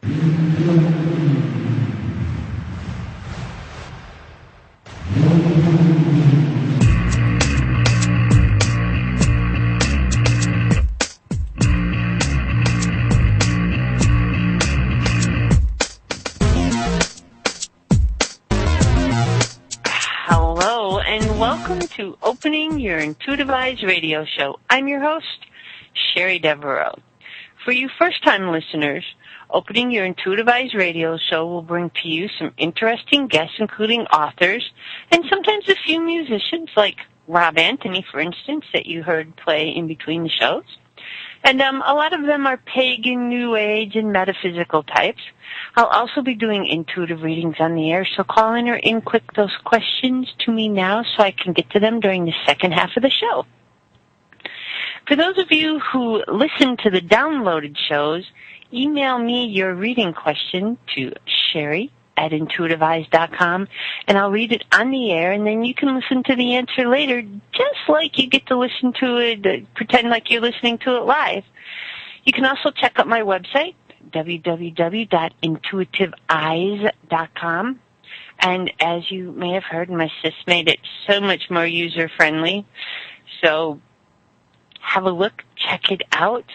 Hello, and welcome to Opening Your Intuitive Eyes radio show. I'm your host, Sherri Devereau. For you first-time listeners, Opening Your Intuitive Eyes radio show will bring to you some interesting guests, including authors, and sometimes a few musicians, like Rob Anthony, for instance, that you heard play in between the shows. And a lot of them are pagan, New Age, and metaphysical types. I'll also be doing intuitive readings on the air, so call in or in-click those questions to me now so I can get to them during the second half of the show. For those of you who listen to the downloaded shows, email me your reading question to Sherri@intuitiveeyes.com, and I'll read it on the air, and then you can listen to the answer later, just like you get to listen to it, pretend like you're listening to it live. You can also check out my website, www.intuitiveeyes.com, and as you may have heard, my sis made it so much more user-friendly, so have a look, check it out.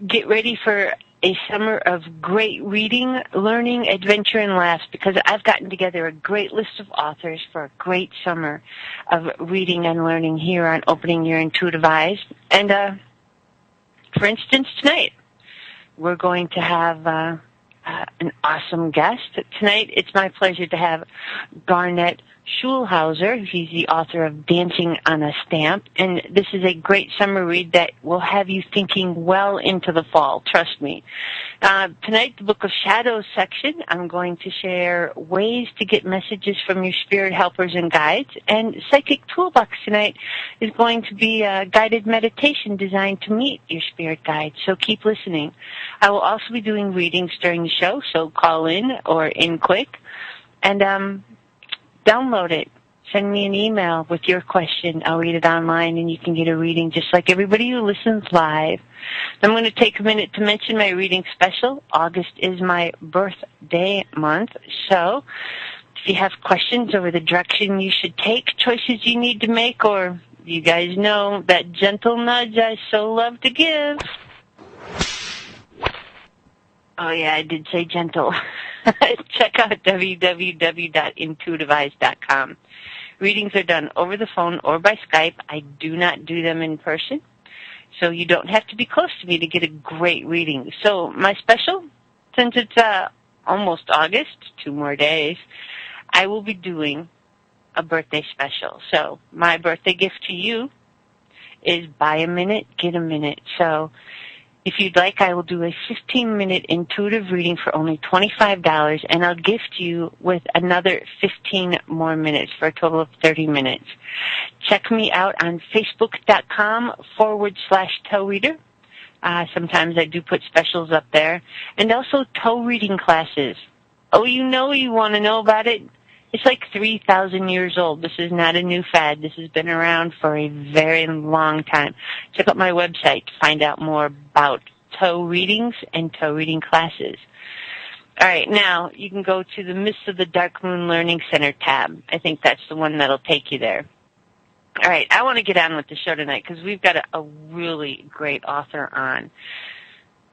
Get ready for a summer of great reading, learning, adventure, and laughs, because I've gotten together a great list of authors for a great summer of reading and learning here on Opening Your Intuitive Eyes. And, for instance, tonight, we're going to have an awesome guest. Tonight, it's my pleasure to have Garnet Schulhauser. He's the author of Dancing on a Stamp, and this is a great summer read that will have you thinking well into the fall, trust me. Tonight, the Book of Shadows section, I'm going to share ways to get messages from your spirit helpers and guides, and Psychic Toolbox tonight is going to be a guided meditation designed to meet your spirit guides, so keep listening. I will also be doing readings during the show, so call in or in-click, and download it. Send me an email with your question. I'll read it online, and you can get a reading just like everybody who listens live. I'm going to take a minute to mention my reading special. August is my birthday month, so if you have questions over the direction you should take, choices you need to make, or you guys know that gentle nudge I so love to give. Oh, yeah, I did say gentle. Check out www.intuitiveeyes.com. Readings are done over the phone or by Skype. I do not do them in person, so you don't have to be close to me to get a great reading. So my special, since it's almost August, 2 more days, I will be doing a birthday special. So my birthday gift to you is buy a minute, get a minute. So if you'd like, I will do a 15-minute intuitive reading for only $25, and I'll gift you with another 15 more minutes for a total of 30 minutes. Check me out on Facebook.com/Toe Reader. Sometimes I do put specials up there. And also toe reading classes. Oh, you want to know about it? It's like 3,000 years old. This is not a new fad. This has been around for a very long time. Check out my website to find out more about toe readings and toe reading classes. All right, now you can go to the Mists of the Dark Moon Learning Center tab. I think that's the one that'll take you there. All right, I want to get on with the show tonight because we've got a really great author on.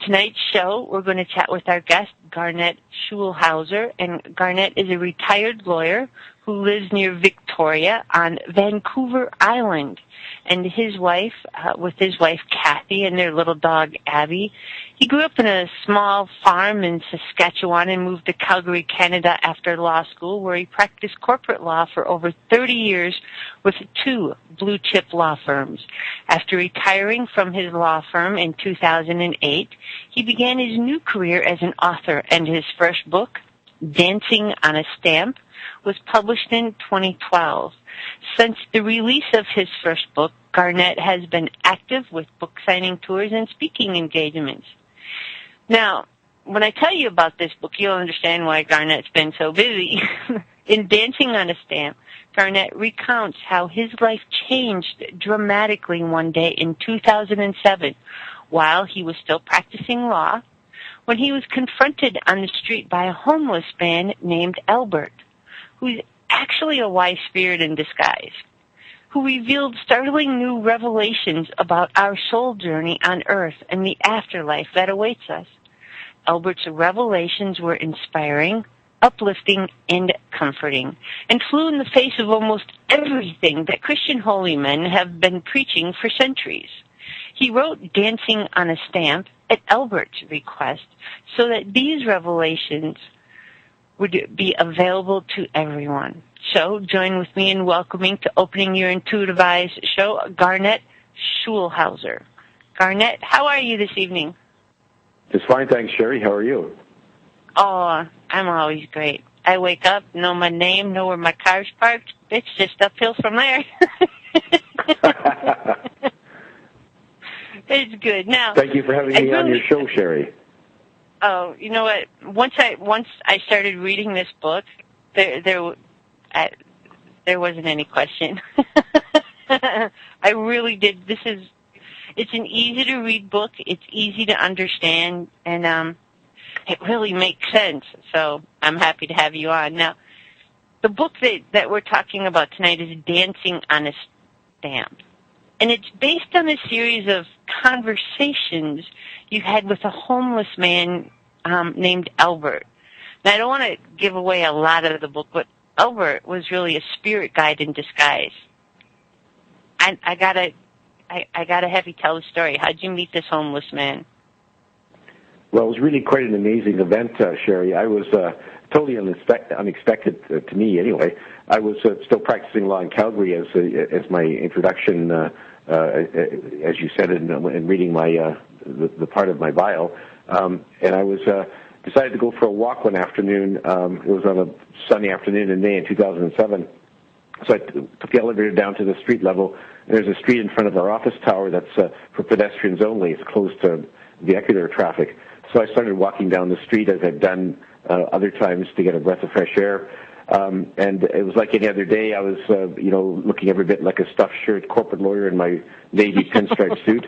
Tonight's show, we're going to chat with our guest, Garnet Schulhauser, and Garnet is a retired lawyer who lives near Victoria on Vancouver Island. And his wife, with his wife Kathy and their little dog Abby, he grew up in a small farm in Saskatchewan and moved to Calgary, Canada after law school, where he practiced corporate law for over 30 years with 2 blue-chip law firms. After retiring from his law firm in 2008, he began his new career as an author, and his first book, Dancing on a Stamp, was published in 2012. Since the release of his first book, Garnet has been active with book signing tours and speaking engagements. Now, when I tell you about this book, you'll understand why Garnet's been so busy. In Dancing on a Stamp, Garnet recounts how his life changed dramatically one day in 2007 while he was still practicing law, when he was confronted on the street by a homeless man named Albert, who's actually a wise spirit in disguise, who revealed startling new revelations about our soul journey on earth and the afterlife that awaits us. Albert's revelations were inspiring, uplifting, and comforting, and flew in the face of almost everything that Christian holy men have been preaching for centuries. He wrote Dancing on a Stamp at Albert's request so that these revelations would be available to everyone. So join with me in welcoming to Opening Your Intuitive Eyes show, Garnet Schulhauser. Garnet, how are you this evening? Just fine, thanks, Sherri. How are you? Oh, I'm always great. I wake up, know my name, know where my car's parked. It's just uphill from there. It's good. Now, thank you for having me on your show, Sherri. Oh, you know what? Once I started reading this book, there wasn't any question. I really did. It's an easy to read book. It's easy to understand, and it really makes sense. So I'm happy to have you on. Now, the book that we're talking about tonight is Dancing on a Stamp. And it's based on a series of conversations you had with a homeless man named Albert. Now, I don't want to give away a lot of the book, but Albert was really a spirit guide in disguise. I gotta have you tell the story. How'd you meet this homeless man? Well, it was really quite an amazing event, Sherri. I was totally unexpected to me, anyway. I was still practicing law in Calgary as my introduction, as you said in reading my the part of my bio, and I was decided to go for a walk one afternoon. It was on a sunny afternoon in May in 2007. So I took the elevator down to the street level. There's a street in front of our office tower that's for pedestrians only. It's closed to vehicular traffic. So I started walking down the street as I've done other times to get a breath of fresh air. And it was like any other day. I was, looking every bit like a stuffed shirt corporate lawyer in my navy pinstripe suit.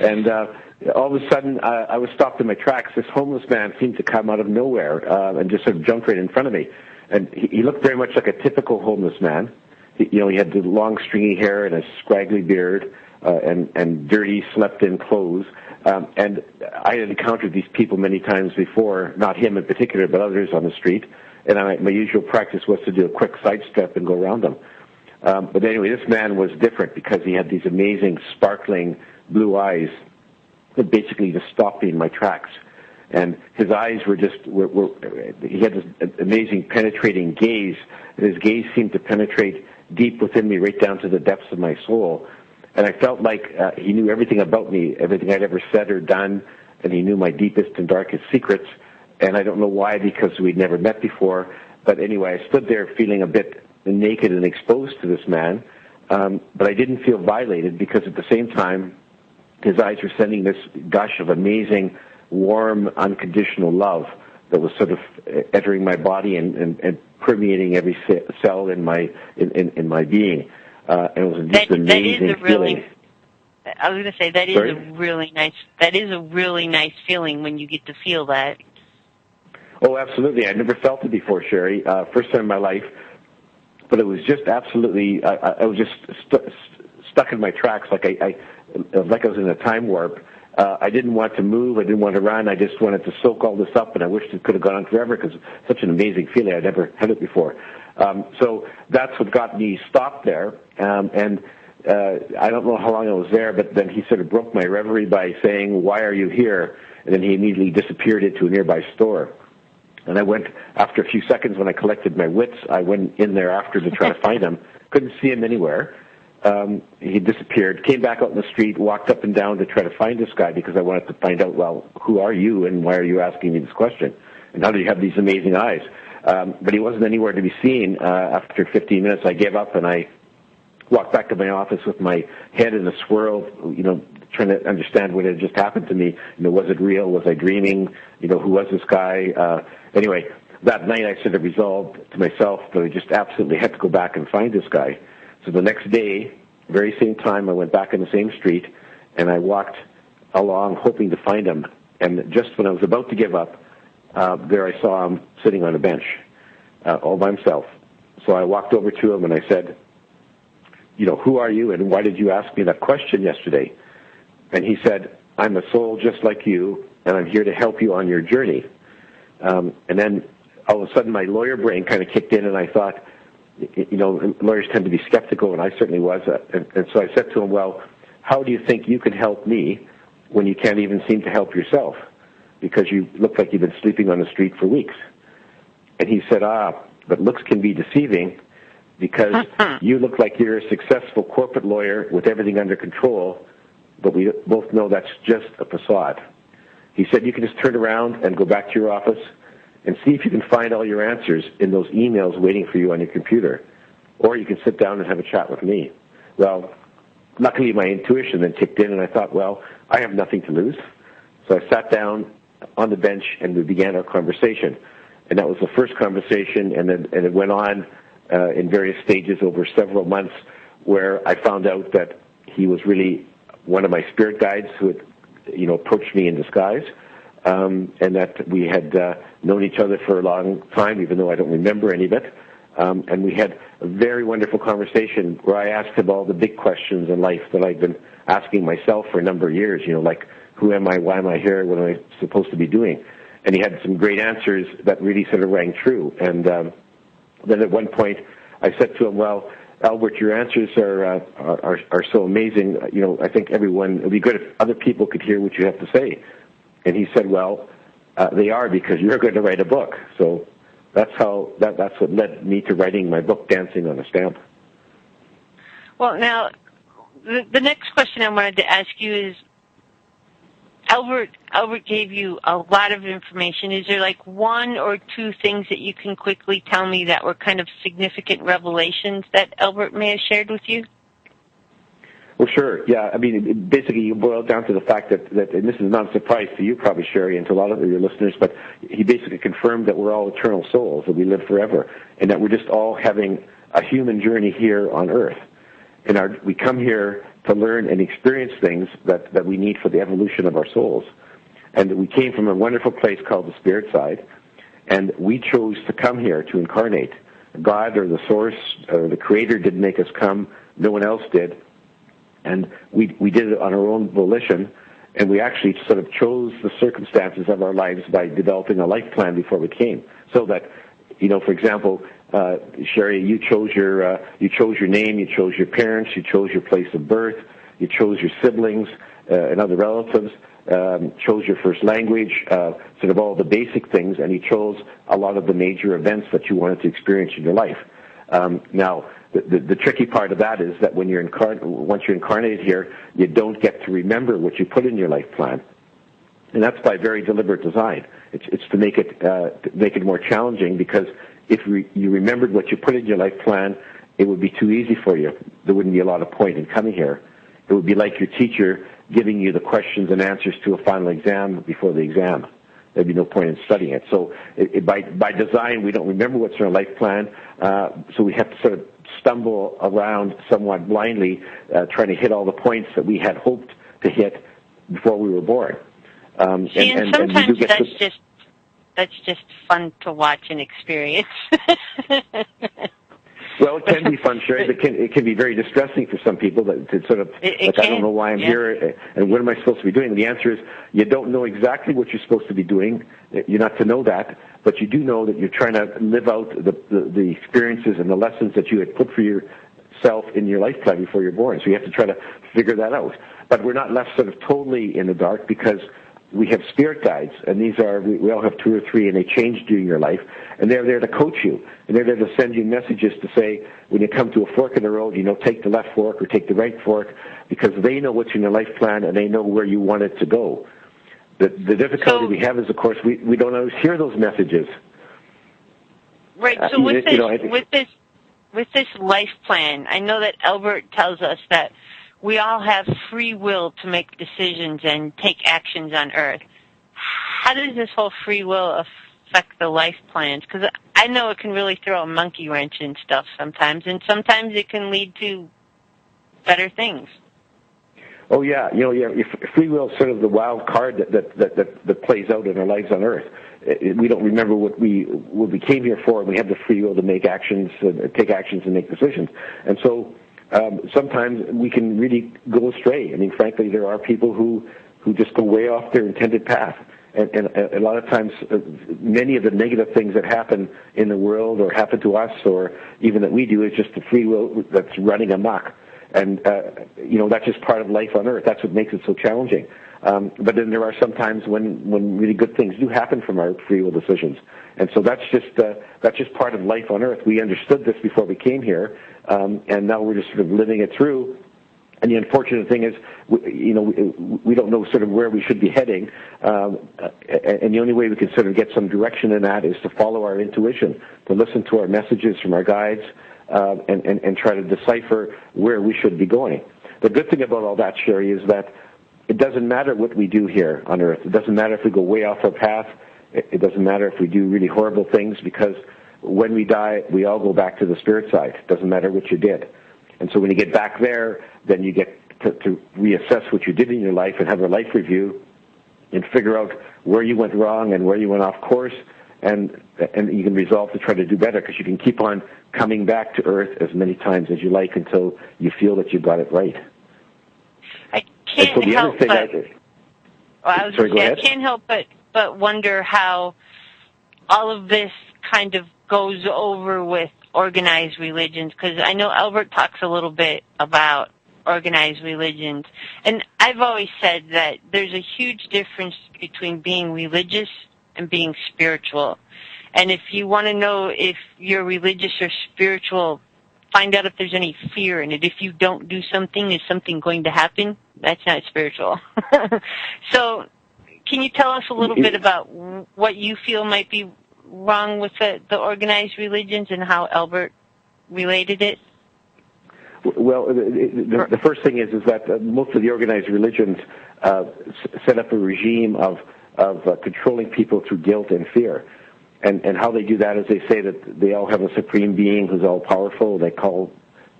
And all of a sudden, I was stopped in my tracks. This homeless man seemed to come out of nowhere and just sort of jumped right in front of me. And he looked very much like a typical homeless man. He had the long, stringy hair and a scraggly beard and dirty, slept-in clothes. And I had encountered these people many times before, not him in particular, but others on the street. And my usual practice was to do a quick sidestep and go around them. But anyway, this man was different because he had these amazing, sparkling blue eyes that basically just stopped me in my tracks. And his eyes were he had this amazing penetrating gaze, and his gaze seemed to penetrate deep within me, right down to the depths of my soul. And I felt like he knew everything about me, everything I'd ever said or done, and he knew my deepest and darkest secrets. And I don't know why, because we'd never met before. But anyway, I stood there feeling a bit naked and exposed to this man. But I didn't feel violated because at the same time, his eyes were sending this gush of amazing, warm, unconditional love that was sort of entering my body and permeating every cell in my being. And it was just an amazing feeling. I was going to say that is a really nice feeling when you get to feel that. Oh, absolutely. I never felt it before, Sherri. First time in my life. But it was just absolutely, I was just stuck in my tracks like I was in a time warp. I didn't want to move. I didn't want to run. I just wanted to soak all this up, and I wished it could have gone on forever because it's such an amazing feeling. I'd never had it before. So that's what got me stopped there. And I don't know how long I was there, but then he sort of broke my reverie by saying, "Why are you here?" And then he immediately disappeared into a nearby store. And I went, after a few seconds when I collected my wits, I went in there after to try to find him. Couldn't see him anywhere. He disappeared, came back out in the street, walked up and down to try to find this guy because I wanted to find out, well, who are you and why are you asking me this question? And how do you have these amazing eyes? But he wasn't anywhere to be seen. After 15 minutes, I gave up and I walked back to my office with my head in a swirl, trying to understand what had just happened to me. Was it real? Was I dreaming? Who was this guy? Anyway, that night I sort of resolved to myself that I just absolutely had to go back and find this guy. So the next day, very same time, I went back in the same street, and I walked along hoping to find him. And just when I was about to give up, there I saw him sitting on a bench all by himself. So I walked over to him and I said, who are you and why did you ask me that question yesterday? And he said, I'm a soul just like you, and I'm here to help you on your journey. And then all of a sudden my lawyer brain kind of kicked in, and I thought, lawyers tend to be skeptical, and I certainly was. And so I said to him, well, how do you think you can help me when you can't even seem to help yourself? Because you look like you've been sleeping on the street for weeks. And he said, but looks can be deceiving because you look like you're a successful corporate lawyer with everything under control, but we both know that's just a facade. He said, you can just turn around and go back to your office and see if you can find all your answers in those emails waiting for you on your computer. Or you can sit down and have a chat with me. Well, luckily my intuition then kicked in, and I thought, well, I have nothing to lose. So I sat down on the bench, and we began our conversation. And that was the first conversation, and it went on in various stages over several months, where I found out that he was really one of my spirit guides who had, approached me in disguise, and that we had known each other for a long time, even though I don't remember any of it. And we had a very wonderful conversation where I asked him all the big questions in life that I've been asking myself for a number of years, like, who am I, why am I here, what am I supposed to be doing? And he had some great answers that really sort of rang true. And then at one point I said to him, well, Albert, your answers are so amazing. I think it would be good if other people could hear what you have to say. And he said, well, they are, because you're going to write a book. So that's what led me to writing my book, Dancing on a Stamp. Well, now, the next question I wanted to ask you is, Albert gave you a lot of information. Is there like one or two things that you can quickly tell me that were kind of significant revelations that Albert may have shared with you? Well, sure. Yeah, I mean, basically you boil it down to the fact that, and this is not a surprise to you probably, Sherri, and to a lot of your listeners, but he basically confirmed that we're all eternal souls, that we live forever, and that we're just all having a human journey here on Earth. And we come here to learn and experience things that we need for the evolution of our souls. And we came from a wonderful place called the spirit side, and we chose to come here to incarnate. God or the source or the creator didn't make us come. No one else did. And we did it on our own volition, and we actually sort of chose the circumstances of our lives by developing a life plan before we came. So that, for example, Sherri, you chose your name, you chose your parents, you chose your place of birth, you chose your siblings and other relatives, chose your first language, sort of all the basic things, and you chose a lot of the major events that you wanted to experience in your life. Now, the tricky part of that is that when once you're incarnated here, you don't get to remember what you put in your life plan, and that's by very deliberate design. It's to make it more challenging, because if you remembered what you put in your life plan, it would be too easy for you. There wouldn't be a lot of point in coming here. It would be like your teacher giving you the questions and answers to a final exam before the exam. There'd be no point in studying it. So by design, we don't remember what's in our life plan, so we have to sort of stumble around somewhat blindly, trying to hit all the points that we had hoped to hit before we were born. See, and sometimes that's just fun to watch and experience. Well, it can be fun, Sherri, but it can be very distressing for some people. That to sort of, I don't know why I'm here, and what am I supposed to be doing? And the answer is, you don't know exactly what you're supposed to be doing. You're not to know that, but you do know that you're trying to live out the experiences and the lessons that you had put for yourself in your life plan before you're born. So you have to try to figure that out. But we're not left sort of totally in the dark, because we have spirit guides, and we all have 2 or 3, and they change during your life, and they're there to coach you, and they're there to send you messages to say, when you come to a fork in the road, take the left fork or take the right fork, because they know what's in your life plan, and they know where you want it to go. The difficulty we have is, of course, we don't always hear those messages. Right, so with this life plan, I know that Albert tells us that we all have free will to make decisions and take actions on Earth. How does this whole free will affect the life plans? Because I know it can really throw a monkey wrench in stuff sometimes, and sometimes it can lead to better things. Oh yeah, free will is sort of the wild card that plays out in our lives on Earth. We don't remember what we came here for, and we have the free will to make actions, take actions, and make decisions. And so sometimes we can really go astray. I mean, frankly, there are people who just go way off their intended path. And a lot of times, many of the negative things that happen in the world or happen to us or even that we do is just the free will that's running amok. And, that's just part of life on Earth. That's what makes it so challenging. But then there are some times when really good things do happen from our free will decisions. And so that's just part of life on Earth. We understood this before we came here, and now we're just sort of living it through. And the unfortunate thing is, we don't know sort of where we should be heading, and the only way we can sort of get some direction in that is to follow our intuition, to listen to our messages from our guides, and try to decipher where we should be going. The good thing about all that, Sherri, is that it doesn't matter what we do here on Earth. It doesn't matter if we go way off our path. It doesn't matter if we do really horrible things, because when we die, we all go back to the spirit side. It doesn't matter what you did. And so when you get back there, then you get to reassess what you did in your life and have a life review and figure out where you went wrong and where you went off course, and you can resolve to try to do better, because you can keep on coming back to Earth as many times as you like until you feel that you got it right. I can't help but... I can't help but wonder how all of this kind of goes over with organized religions, because I know Albert talks a little bit about organized religions, and I've always said that there's a huge difference between being religious and being spiritual. And if you want to know if you're religious or spiritual, find out if there's any fear in it. If you don't do something, is something going to happen? That's not spiritual. So can you tell us a little bit about what you feel might be wrong with the organized religions and how Albert related it? Well, the first thing is that most of the organized religions set up a regime of controlling people through guilt and fear. And how they do that is they say that they all have a supreme being who's all powerful. They call,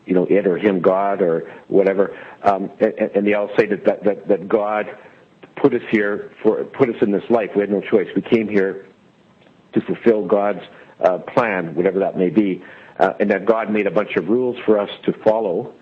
it or him God or whatever. And they all say that God put us here put us in this life. We had no choice. We came here to fulfill God's plan, whatever that may be, and that God made a bunch of rules for us to follow,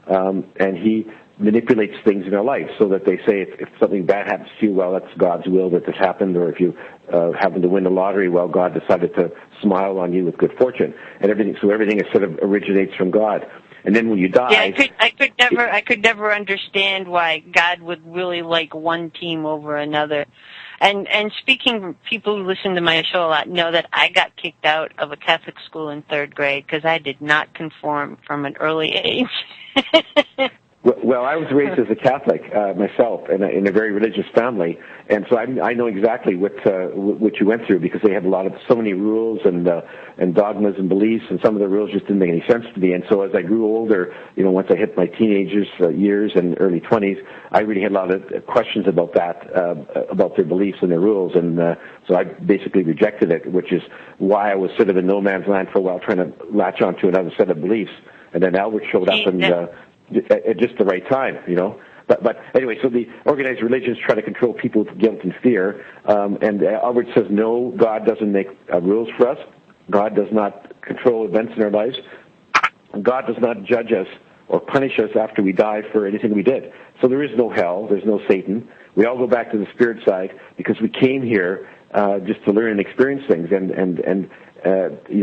and He manipulates things in our life so that they say if something bad happens to you, well, that's God's will that this happened, or if you happen to win the lottery, well, God decided to smile on you with good fortune, and everything. So everything is sort of originates from God. And then when you die, I could never understand why God would really like one team over another. And speaking, people who listen to my show a lot know that I got kicked out of a Catholic school in 3rd grade because I did not conform from an early age. Well, I was raised as a Catholic myself, in a very religious family, and so I know exactly what you went through, because they have so many rules and dogmas and beliefs, and some of the rules just didn't make any sense to me. And so as I grew older, once I hit my teenagers years and early 20s, I really had a lot of questions about that, about their beliefs and their rules, and so I basically rejected it, which is why I was sort of in no man's land for a while, trying to latch onto another set of beliefs. And then Albert showed up and at just the right time, But anyway, so the organized religions try to control people with guilt and fear. And Albert says, no, God doesn't make rules for us. God does not control events in our lives. God does not judge us or punish us after we die for anything we did. So there is no hell. There's no Satan. We all go back to the spirit side because we came here just to learn and experience things. And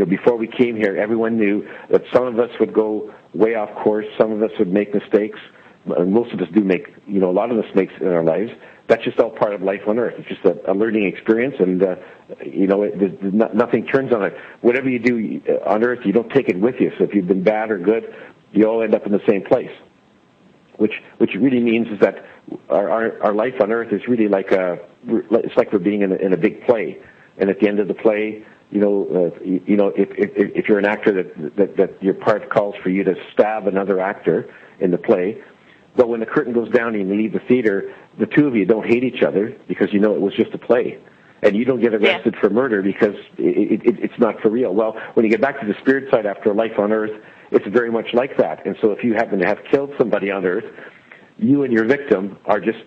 before we came here, everyone knew that some of us would go way off course. Some of us would make mistakes. Most of us do make, a lot of us makes in our lives. That's just all part of life on Earth. It's just a learning experience, and, nothing turns on it. Whatever you do on Earth, you don't take it with you. So if you've been bad or good, you all end up in the same place, which really means is that our life on Earth is really it's like we're being in a big play. And at the end of the play, if you're an actor that your part calls for you to stab another actor in the play, but when the curtain goes down and you leave the theater, the two of you don't hate each other because it was just a play, and you don't get arrested for murder because it's not for real. Well, when you get back to the spirit side after a life on Earth, it's very much like that. And so if you happen to have killed somebody on Earth, you and your victim are just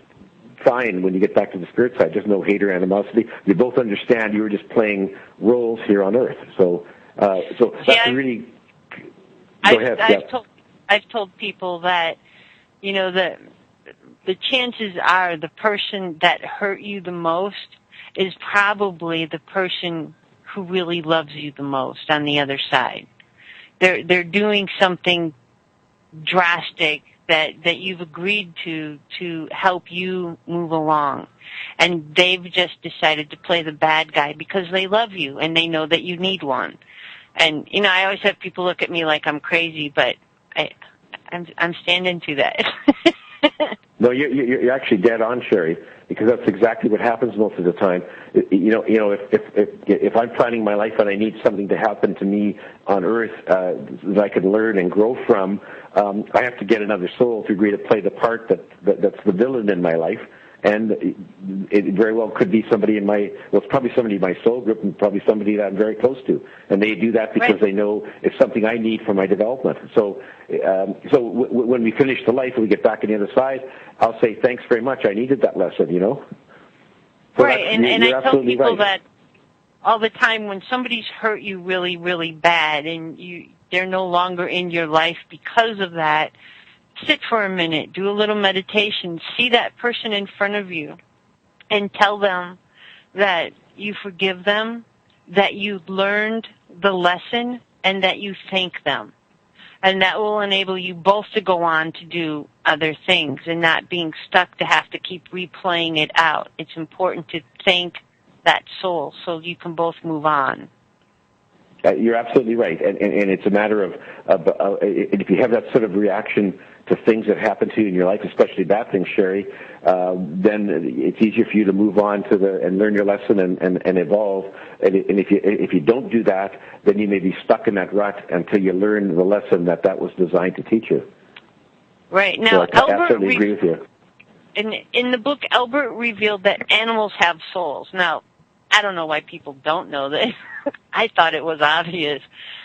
fine when you get back to the spirit side. There's no hate or animosity. You both understand you were just playing roles here on Earth. So that's really. Go ahead. I've told people that, you know, the chances are the person that hurt you the most is probably the person who really loves you the most on the other side. They're doing something drastic that you've agreed to help you move along. And they've just decided to play the bad guy because they love you and they know that you need one. And, you know, I always have people look at me like I'm crazy, but I'm standing to that. No, you're actually dead on, Sherri, because that's exactly what happens most of the time. You know, if I'm planning my life and I need something to happen to me on Earth that I can learn and grow from, I have to get another soul to agree to play the part that's the villain in my life. And it very well could be somebody it's probably somebody in my soul group and probably somebody that I'm very close to. And they do that because they know it's something I need for my development. So when we finish the life and we get back on the other side, I'll say, thanks very much. I needed that lesson, you know? So right, and I tell people right. that all the time when somebody's hurt you really, really bad and they're no longer in your life because of that, sit for a minute, do a little meditation, see that person in front of you, and tell them that you forgive them, that you learned the lesson, and that you thank them. And that will enable you both to go on to do other things and not being stuck to have to keep replaying it out. It's important to thank that soul so you can both move on. You're absolutely right, and it's a matter of if you have that sort of reaction to things that happen to you in your life, especially bad things, Sherri, then it's easier for you to move on and learn your lesson and evolve. And if you don't do that, then you may be stuck in that rut until you learn the lesson that was designed to teach you. Right. Now, so I absolutely agree with you. In the book, Albert revealed that animals have souls. Now, I don't know why people don't know this. I thought it was obvious.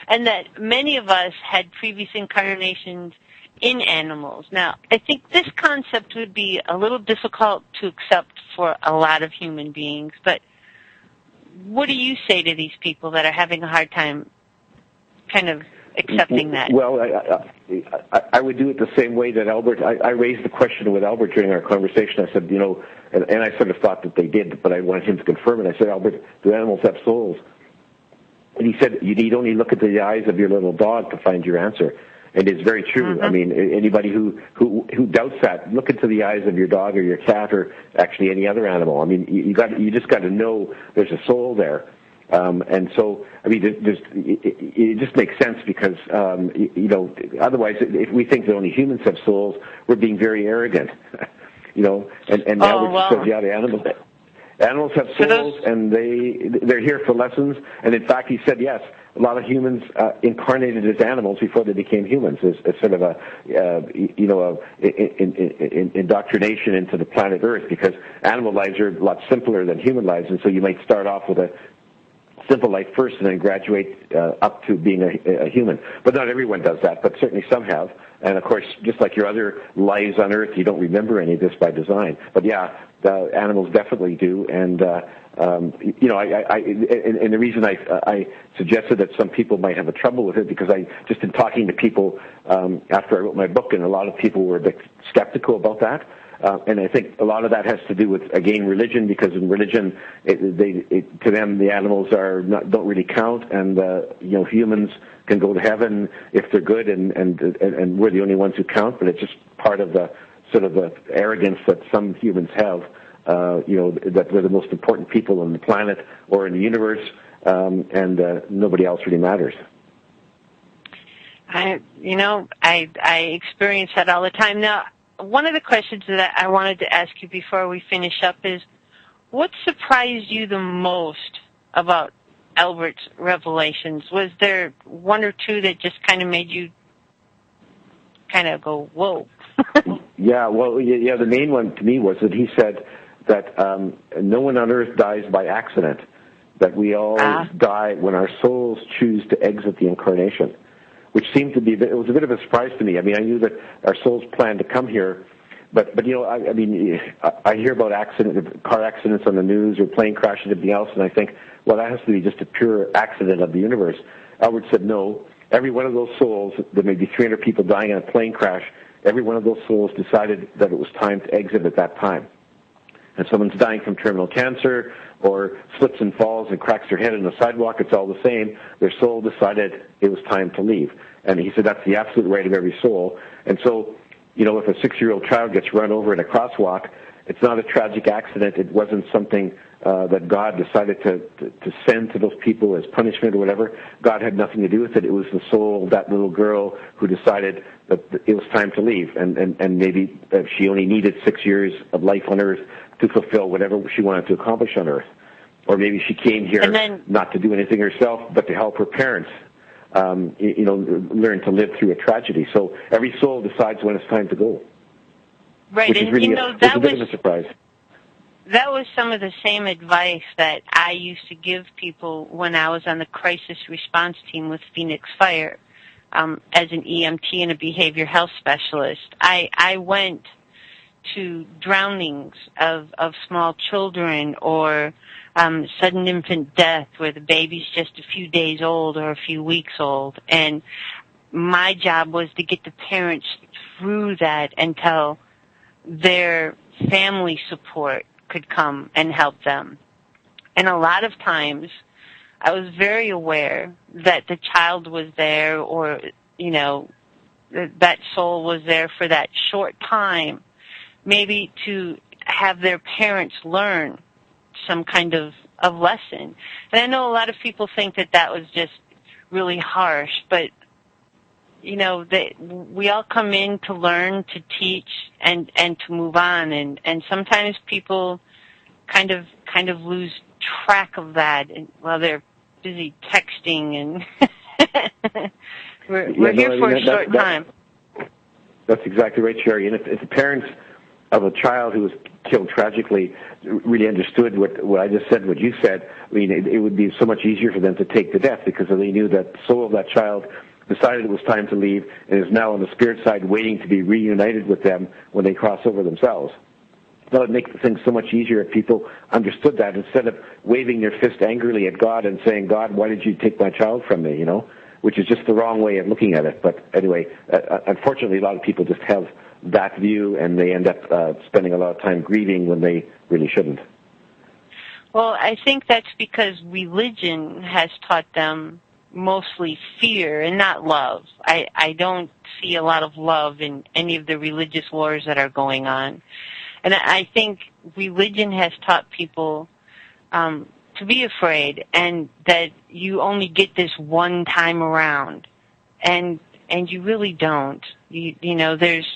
And that many of us had previous incarnations in animals. Now, I think this concept would be a little difficult to accept for a lot of human beings, but what do you say to these people that are having a hard time kind of accepting that? Well, I would do it the same way that Albert, I raised the question with Albert during our conversation. I said, you know, and I sort of thought that they did, but I wanted him to confirm it. I said, Albert, do animals have souls? And he said, you need only look at the eyes of your little dog to find your answer. And it's very true. Mm-hmm. I mean, anybody who doubts that, look into the eyes of your dog or your cat or actually any other animal. I mean, you just got to know there's a soul there. And so, I mean, it just makes sense because, you know, otherwise, if we think that only humans have souls, we're being very arrogant, you know. And Albert says, yeah, the animals have souls, and they're here for lessons. And in fact, he said, yes, a lot of humans incarnated as animals before they became humans. It's sort of indoctrination into the planet Earth because animal lives are a lot simpler than human lives, and so you might start off with a simple life first and then graduate up to being a human. But not everyone does that, but certainly some have. And, of course, just like your other lives on Earth, you don't remember any of this by design. But, yeah, the animals definitely do. And, you know, and the reason I suggested that some people might have a trouble with it because I just in talking to people after I wrote my book, and a lot of people were a bit skeptical about that. And I think a lot of that has to do with, again, religion, because in religion, to them, the animals don't really count, and you know, humans can go to heaven if they're good, and we're the only ones who count. But it's just part of the sort of the arrogance that some humans have, you know, that we're the most important people on the planet or in the universe, and nobody else really matters. I experience that all the time now. One of the questions that I wanted to ask you before we finish up is, what surprised you the most about Albert's revelations? Was there one or two that just kind of made you kind of go, whoa? Yeah, well, yeah, the main one to me was that he said that no one on Earth dies by accident, that we all die when our souls choose to exit the incarnation, which seemed to be, it was a bit of a surprise to me. I mean, I knew that our souls planned to come here, But I mean, I hear about car accidents on the news or plane crashes and everything else, and I think, well, that has to be just a pure accident of the universe. Albert said, no. Every one of those souls, there may be 300 people dying in a plane crash, every one of those souls decided that it was time to exit at that time. And someone's dying from terminal cancer or slips and falls and cracks their head on the sidewalk, it's all the same. Their soul decided it was time to leave. And he said that's the absolute right of every soul. And so, if a 6-year-old child gets run over in a crosswalk, it's not a tragic accident. It wasn't something that God decided to send to those people as punishment or whatever. God had nothing to do with it. It was the soul of that little girl who decided that it was time to leave. And maybe she only needed 6 years of life on earth to fulfill whatever she wanted to accomplish on earth. Or maybe she came here not to do anything herself, but to help her parents, learn to live through a tragedy. So every soul decides when it's time to go. Right, which is really a bit of a surprise. That was some of the same advice that I used to give people when I was on the crisis response team with Phoenix Fire as an EMT and a behavior health specialist. I went to drownings of small children or sudden infant death where the baby's just a few days old or a few weeks old. And my job was to get the parents through that until their family support could come and help them. And a lot of times I was very aware that the child was there or, that soul was there for that short time, maybe to have their parents learn some kind of lesson. And I know a lot of people think that was just really harsh, but we all come in to learn, to teach, and to move on, and sometimes people kind of lose track of that while they're busy texting, and we're here for a short time. That's exactly right, Sherri. And if the parents of a child who was killed tragically really understood what I just said, what you said, I mean, it would be so much easier for them to take the death because they knew that the soul of that child decided it was time to leave and is now on the spirit side waiting to be reunited with them when they cross over themselves. That would make things so much easier if people understood that instead of waving their fist angrily at God and saying, God, why did you take my child from me, which is just the wrong way of looking at it. But anyway, unfortunately, a lot of people just have that view and they end up spending a lot of time grieving when they really shouldn't. Well, I think that's because religion has taught them mostly fear and not love. I don't see a lot of love in any of the religious wars that are going on. And I think religion has taught people to be afraid and that you only get this one time around. And you really don't. There's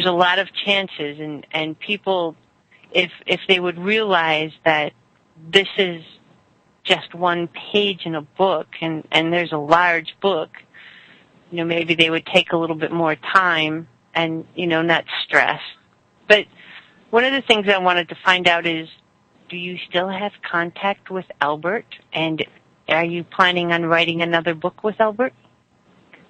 a lot of chances and people, if they would realize that this is just one page in a book and there's a large book, maybe they would take a little bit more time and, not stress. But one of the things I wanted to find out is, do you still have contact with Albert? And are you planning on writing another book with Albert?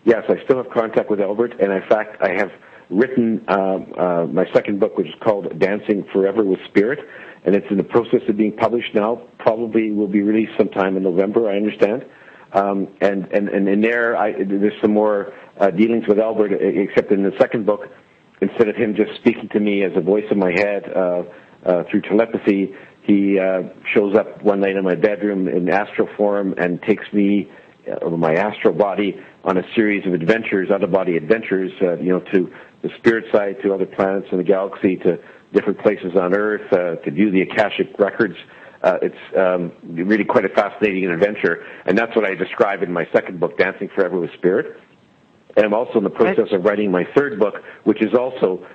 Yes, I still have contact with Albert. And in fact, I have written my second book, which is called Dancing Forever with Spirit. And it's in the process of being published now. Probably will be released sometime in November, I understand. And in there's some more dealings with Albert, except in the second book, instead of him just speaking to me as a voice in my head through telepathy, he shows up one night in my bedroom in astral form and takes me, my astral body, on a series of adventures, out-of-body adventures, to the spirit side, to other planets in the galaxy, to different places on Earth, to view the Akashic records. It's really quite a fascinating adventure, and that's what I describe in my second book, Dancing Forever with Spirit. And I'm also in the process of writing my third book, which is also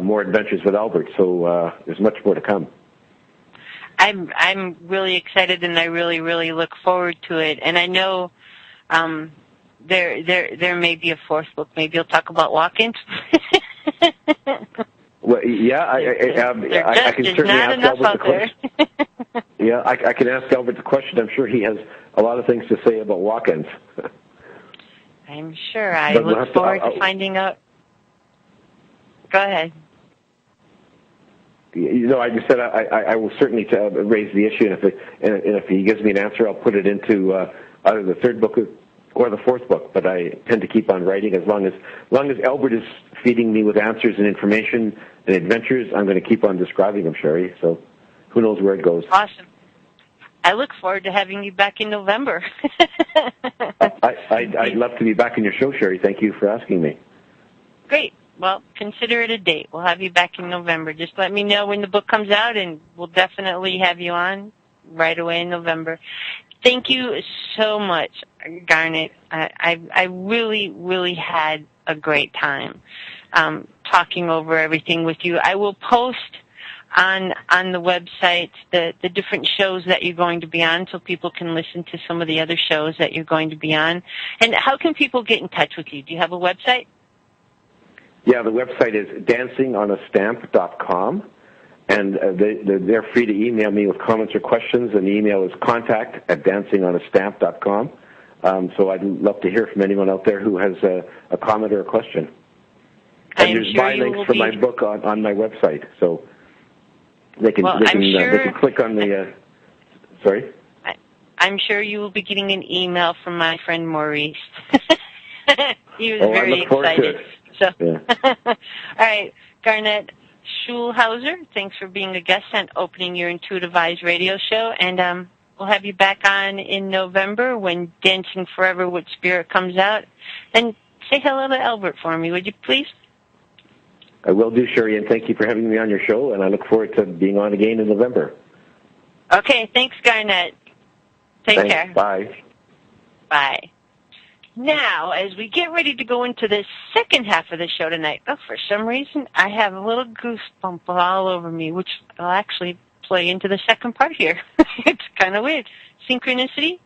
more adventures with Albert. So there's much more to come. I'm really excited, and I really, really look forward to it. And I know there may be a fourth book. Maybe you'll talk about walk-ins. Well, yeah, I can certainly ask Albert the question. Yeah, I can ask Albert the question. I'm sure he has a lot of things to say about walk-ins. I'm sure. I look forward to finding out. Go ahead. I just said I will certainly raise the issue, and if he gives me an answer, I'll put it into either the third book or the fourth book. But I tend to keep on writing as long as Albert is feeding me with answers and information and adventures. I'm going to keep on describing them, Sherri. So who knows where it goes? Awesome. I look forward to having you back in November. I'd love to be back in your show, Sherri. Thank you for asking me. Great. Well, consider it a date. We'll have you back in November. Just let me know when the book comes out, and we'll definitely have you on right away in November. Thank you so much, Garnet. I really, really had a great time talking over everything with you. I will post on the website the different shows that you're going to be on so people can listen to some of the other shows that you're going to be on. And how can people get in touch with you? Do you have a website? Yeah, the website is dancingonastamp.com, and they're free to email me with comments or questions, and the email is contact@dancingonastamp.com. So I'd love to hear from anyone out there who has a comment or a question. And there's buy links for my book on my website, so they can click on the. Sorry? I'm sure you will be getting an email from my friend Maurice. He was very excited. So, yeah. All right, Garnet Schulhauser, thanks for being a guest and opening your Intuitive Eyes radio show. And we'll have you back on in November when Dancing Forever with Spirit comes out. And say hello to Albert for me, would you please? I will do, Sherri, and thank you for having me on your show, and I look forward to being on again in November. Okay, thanks, Garnet. Take care. Bye. Bye. Now, as we get ready to go into the second half of the show tonight, for some reason, I have a little goosebump all over me, which will actually play into the second part here. It's kind of weird. Synchronicity?